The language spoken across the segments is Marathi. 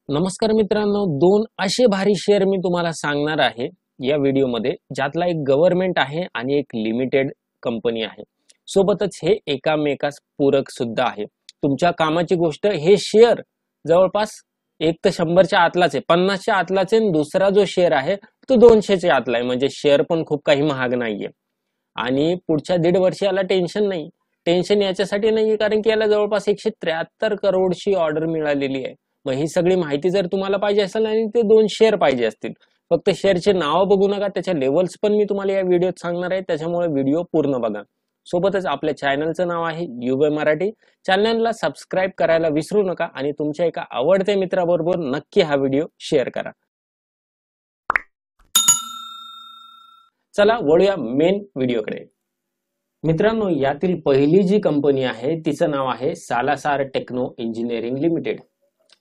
नमस्कार मित्रांनो, दोन असे भारी शेअर मी तुम्हाला सांगणार आहे या व्हिडिओमध्ये, ज्यातला एक गव्हर्नमेंट आहे आणि एक लिमिटेड कंपनी आहे. सोबतच हे एकामेकास पूरक सुद्धा आहे. तुमच्या कामाची गोष्ट हे शेअर जवळपास एक तर 100च्या आतलाच आहे, 50च्या आतलाच आहे, आणि दुसरा जो शेअर आहे तो 200च्या आतला आहे. म्हणजे शेअर पण खूप काही महाग नाहीये आणि पुढच्या 1.5 वर्ष याला टेन्शन नाही. टेन्शन याच्यासाठी नाही कारण की याला जवळपास 173 करोडची ऑर्डर मिळालेली आहे. मग ही सगळी माहिती जर तुम्हाला पाहिजे असेल आणि ते 2 शेअर पाहिजे असतील, फक्त शेअरचे नाव बघू नका, त्याच्या लेवल्स पण मी तुम्हाला या व्हिडिओत सांगणार आहे. त्याच्यामुळे व्हिडिओ पूर्ण बघा. सोबतच आपल्या चॅनलचं नाव आहे युबे मराठी. चॅनलला सबस्क्राईब करायला विसरू नका आणि तुमच्या एका आवडत्या मित्राबरोबर नक्की हा व्हिडिओ शेअर करा. चला वळूया मेन व्हिडिओकडे. मित्रांनो, यातील पहिली जी कंपनी आहे तिचं नाव आहे सालासार टेक्नो इंजिनिअरिंग लिमिटेड.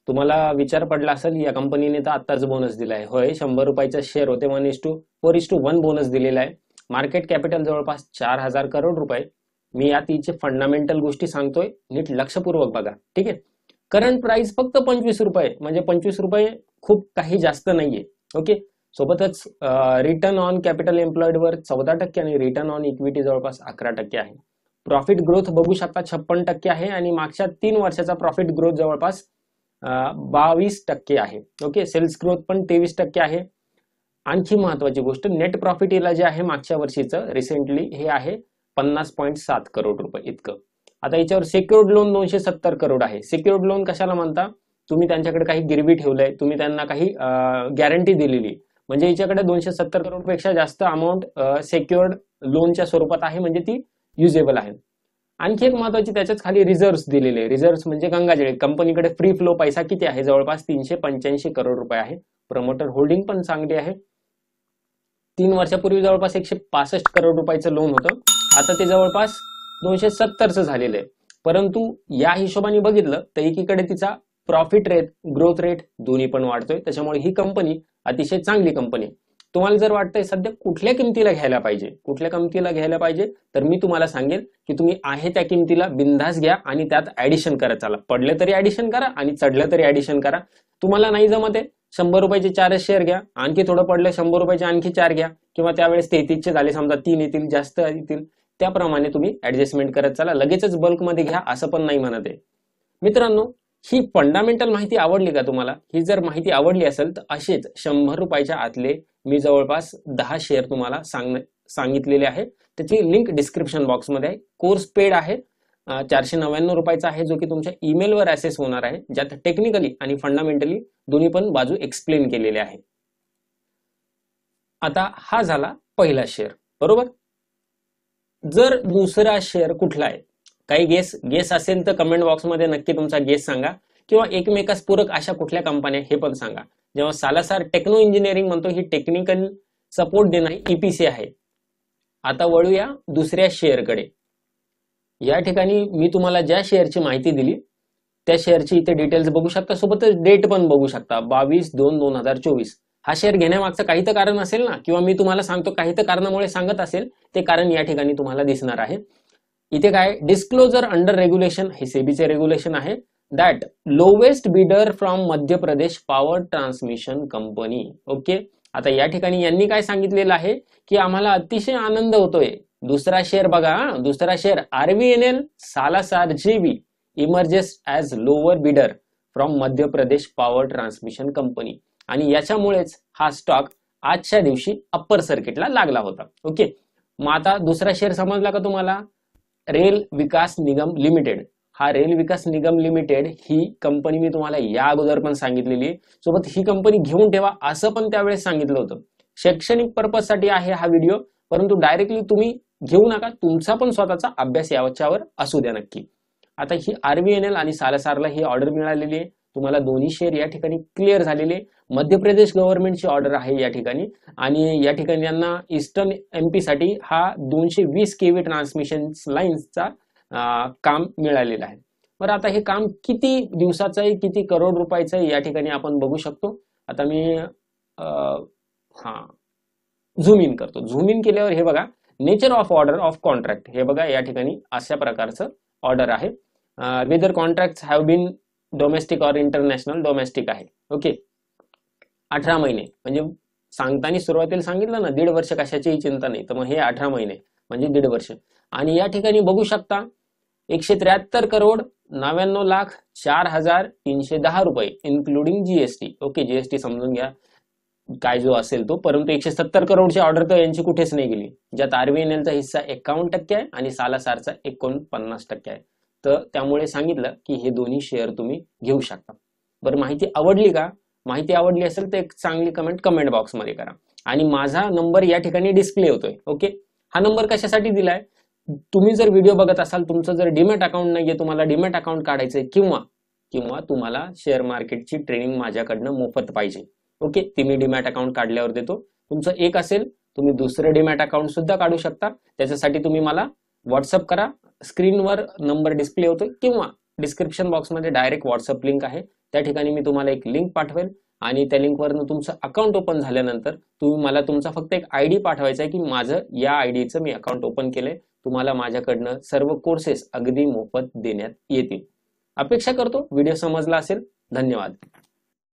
तुम्हाला विचार पडला असेल, या कंपनीने तर आत्ताच बोनस दिलाय. होय, 100 रुपयाचा शेअर होते, 1:4:1 बोनस दिलेला आहे. मार्केट कॅपिटल जवळपास 4,000 करोड रुपये. मी यात तिचे फंडामेंटल गोष्टी सांगतोय, नीट लक्षपूर्वक बघा, ठीक आहे. करंट प्राइस फक्त 25 रुपये, म्हणजे 25 रुपये खूप काही जास्त नाहीये. ओके. सोबतच रिटर्न ऑन कॅपिटल एम्प्लॉइड वर 14% आणि रिटर्न ऑन इक्विटी जवळपास 11% आहे. प्रॉफिट ग्रोथ बघू शकता 56% आहे आणि मागच्या 3 वर्षाचा प्रॉफिट ग्रोथ जवळपास 22% आहे. ओके. सेल्स ग्रोथ पण 23% आहे. आणखी महत्वाची गोष्ट, नेट प्रॉफिट याला जे आहे मागच्या वर्षीचं रिसेंटली हे आहे 50.7 करोड रुपये इतकं. आता याच्यावर सेक्युर्ड लोन 270 करोड आहे. सेक्युर्ड लोन कशाला म्हणता? तुम्ही त्यांच्याकडे काही गिरवी ठेवलंय, तुम्ही त्यांना काही गॅरंटी दिलेली, म्हणजे याच्याकडे 270 करोड पेक्षा जास्त अमाऊंट सेक्युर्ड लोनच्या स्वरूपात आहे, म्हणजे ती युजेबल आहे. आणखी एक महत्वाची, त्याच्याच खाली रिझर्व्ह दिलेले. रिझर्व्ह म्हणजे गंगाजळ. कंपनीकडे फ्री फ्लो पैसा किती आहे? जवळपास 385 करोड रुपये आहे. प्रमोटर होल्डिंग पण चांगली आहे. 3 वर्षापूर्वी जवळपास 165 करोड रुपयाचं लोन होतं, आता ते जवळपास 270चं झालेलं आहे. परंतु या हिशोबाने बघितलं तर एकीकडे तिचा प्रॉफिट रेट, ग्रोथ रेट दोन्ही पण वाढतोय. त्याच्यामुळे ही कंपनी अतिशय चांगली कंपनी. तुम्हाला जर वाटतंय सध्या कुठल्या किमतीला घ्यायला पाहिजे, तर मी तुम्हाला सांगेल की तुम्ही आहे त्या किमतीला बिंदास घ्या आणि त्यात ऍडिशन करत चला. पडले तरी ऍडिशन करा आणि चढलं तरी ऍडिशन करा. तुम्हाला नाही जमत आहे, 100 रुपयाचे 4 शेअर घ्या, आणखी थोडं पडलं 100 रुपयाचे आणखी 4 घ्या, किंवा त्यावेळेस 33चे झाले समजा 3 येतील, जास्त येतील, त्याप्रमाणे तुम्ही ऍडजस्टमेंट करत चला. लगेचच बल्कमध्ये घ्या असं पण नाही म्हणत आहे. मित्रांनो, ही फंडामेंटल माहिती आवडली का तुम्हाला? ही जर माहिती आवडली असेल तर असेच 100 रुपयाच्या आतले मी जवळपास 10 शेअर तुम्हाला सांगितलेले आहे. त्याची लिंक डिस्क्रिप्शन बॉक्समध्ये आहे. कोर्स पेड आहे, 499 रुपयाचा आहे, जो की तुमच्या ईमेलवर ऍक्सेस होणार आहे, ज्यात टेक्निकली आणि फंडामेंटली दोन्ही पण बाजू एक्सप्लेन केलेले आहे. आता हा झाला पहिला शेअर, बरोबर. जर दुसरा शेअर कुठला आहे, काही गेस असेल तर कमेंट बॉक्समध्ये नक्की तुमचा गेस सांगा, किंवा एकमेकास पूरक अशा कुठल्या कंपन्या हे पण सांगा. जेव्हा सालासार टेक्नो इंजिनिअरिंग म्हणतो, ही टेक्निकल सपोर्ट देणारी ईपीसी आहे. आता वळूया दुसऱ्या शेअरकडे. या ठिकाणी मी तुम्हाला ज्या शेअरची माहिती दिली त्या शेअरची इथे डिटेल्स बघू शकता, सोबतच डेट पण बघू शकता, 22/2/2024. हा शेअर घेण्यामागचं काही तर कारण असेल ना, किंवा मी तुम्हाला सांगतो काही तर कारणामुळे सांगत असेल, ते कारण या ठिकाणी तुम्हाला दिसणार आहे. इथे काय, डिस्क्लोजर अंडर रेग्युलेशन, हे सेबीचे रेग्युलेशन आहे, that lowest bidder from Madhya Pradesh power transmission company. Okay. आता या ठिकाणी यांनी काय सांगितलेलं आहे की आम्हाला अतिशय आनंद होतोय. दुसरा शेअर बघा, दुसरा share RVNL Salasar JV emerges as lower bidder from Madhya Pradesh power transmission company, आणि याच्यामुळेच हा स्टॉक आजच्या दिवशी अप्पर सर्किटला लागला होता. ओके. मग आता दुसरा शेअर समजला का तुम्हाला? रेल विकास निगम लिमिटेड. हा रेल विकास निगम लिमिटेड ही कंपनी मी तुम्हाला या अगोदर पण सांगितलेली, सोबत ही कंपनी घेऊन ठेवा असं पण त्यावेळेस सांगितलं होतं. शैक्षणिक पर्पज साठी आहे हा व्हिडिओ, परंतु डायरेक्टली तुम्ही घेऊ नका, तुमचा पण स्वतःचा अभ्यास याच्यावर असू द्या नक्की. आता ही आरव्हीएनएल आणि सालासारला ही ऑर्डर मिळालेली आहे. तुम्हाला दोन्ही शेअर या ठिकाणी क्लिअर झालेले. मध्य प्रदेश गव्हर्नमेंटची ऑर्डर आहे या ठिकाणी, आणि या ठिकाणी यांना ईस्टर्न एमपी साठी हा 220 केव्ही ट्रान्समिशन लाईन्सचा काम मिळालेलं आहे. बरं, आता हे काम किती दिवसाचं आहे, किती करोड रुपयाचं आहे, या ठिकाणी आपण बघू शकतो. आता मी झूम इन करतो. झूम इन केल्यावर हे बघा, nature of order of contract, हे बघा या ठिकाणी अशा प्रकारचं ऑर्डर आहे. Whether contracts have been domestic और इंटरनॅशनल, डोमेस्टिक आहे. ओके, 18 महिने म्हणजे सांगताना सुरुवातीला सांगितलं ना 1.5 वर्ष कशाचीही चिंता नाही, तर मग हे 18 महिने म्हणजे 1.5 वर्ष. आणि या ठिकाणी बघू शकता 173 करोड 99,04,310 रुपये इन्क्लुडिंग जीएसटी. ओके, जीएसटी समजून घ्या काय जो असेल तो, परंतु 170 करोडची ऑर्डर तर यांची कुठेच नाही गेली, ज्यात आरबीएनएलचा हिस्सा 51% आहे आणि सालासारचा 49% आहे. तर त्यामुळे सांगितलं की हे दोन्ही शेअर तुम्ही घेऊ शकता. बरं, माहिती आवडली का? माहिती आवडली असेल तर एक चांगली कमेंट बॉक्समध्ये करा. आणि माझा नंबर या ठिकाणी डिस्प्ले होतोय. ओके, हा नंबर कशासाठी दिलाय? तुम्ही जर व्हिडिओ बघत असाल, तुमचं जर डीमॅट अकाउंट नाहीये, तुम्हाला डीमॅट अकाउंट काढायचंय किंवा तुम्हाला शेअर मार्केटची ट्रेनिंग माझ्याकडनं मोफत पाहिजे. ओके, ती मी डीमॅट अकाउंट काढल्यावर देतो. तुमचं एक असेल, तुम्ही दुसरं डीमॅट अकाउंट सुद्धा काढू शकता. त्याच्यासाठी तुम्ही मला व्हॉट्सअप करा. स्क्रीनवर नंबर डिस्प्ले होतोय किंवा डिस्क्रिप्शन बॉक्समध्ये डायरेक्ट व्हॉट्सअप लिंक आहे, त्या ठिकाणी मी तुम्हाला एक लिंक पाठवेल आणि त्या लिंकवरनं तुमचं अकाउंट ओपन झाल्यानंतर तुम्ही मला तुमचा फक्त एक आयडी पाठवायचा आहे की माझं या आयडीचं मी अकाउंट ओपन केलंय. तुम्हाला माझ्याकडनं सर्व कोर्सेस अगदी मोफत देण्यात येतील. अपेक्षा करतो व्हिडिओ समजला असेल. धन्यवाद.